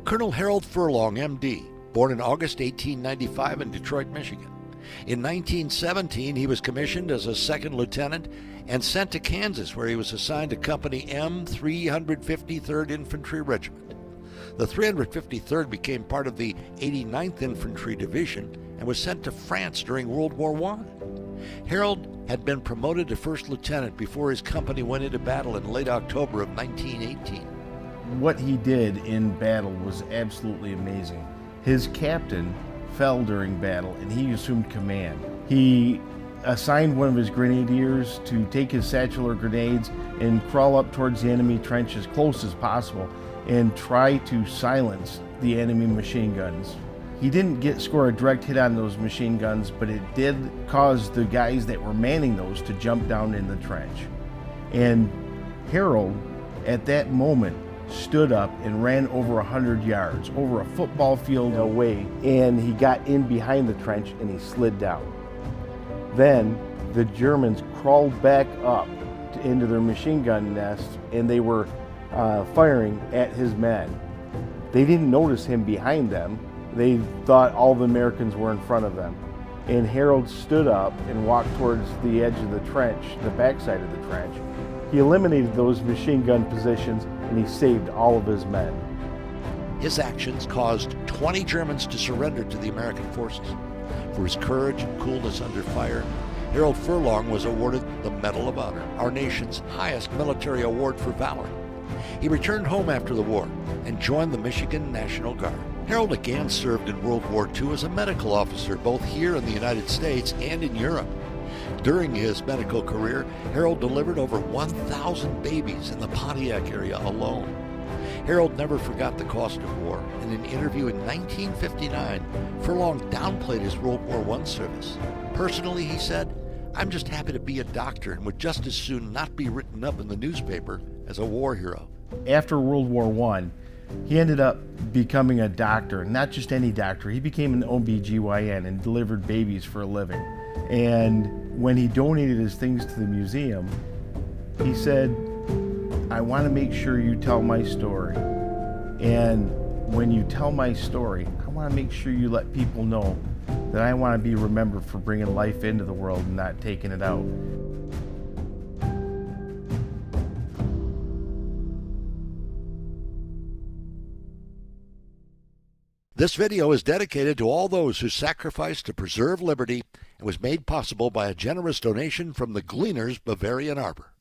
Colonel Harold Furlong, M.D., born in August 1895 in Detroit, Michigan. In 1917, he was commissioned as a second lieutenant and sent to Kansas, where he was assigned to Company M, 353rd Infantry Regiment. The 353rd became part of the 89th Infantry Division and was sent to France during World War I. Harold had been promoted to first lieutenant before his company went into battle in late October of 1918. What he did in battle was absolutely amazing. His captain fell during battle and he assumed command. He assigned one of his grenadiers to take his satchel or grenades and crawl up towards the enemy trench as close as possible and try to silence the enemy machine guns. He didn't score a direct hit on those machine guns, but it did cause the guys that were manning those to jump down in the trench. And Harold, at that moment, stood up and ran over 100 yards, over a football field away, and he got in behind the trench and he slid down. Then the Germans crawled back up into their machine gun nest and they were firing at his men. They didn't notice him behind them. They thought all the Americans were in front of them. And Harold stood up and walked towards the edge of the trench, the backside of the trench. He eliminated those machine gun positions and he saved all of his men. His actions caused 20 Germans to surrender to the American forces. For his courage and coolness under fire, Harold Furlong was awarded the Medal of Honor, our nation's highest military award for valor. He returned home after the war and joined the Michigan National Guard. Harold again served in World War II as a medical officer, both here in the United States and in Europe. During his medical career, Harold delivered over 1,000 babies in the Pontiac area alone. Harold never forgot the cost of war. In an interview in 1959, Furlong downplayed his World War I service. Personally, he said, "I'm just happy to be a doctor and would just as soon not be written up in the newspaper as a war hero." After World War I, he ended up becoming a doctor, not just any doctor. He became an OB/GYN and delivered babies for a living. And when he donated his things to the museum, he said, "I want to make sure you tell my story. And when you tell my story, I want to make sure you let people know that I want to be remembered for bringing life into the world and not taking it out." This video is dedicated to all those who sacrificed to preserve liberty and was made possible by a generous donation from the Gleaners Bavarian Arbor.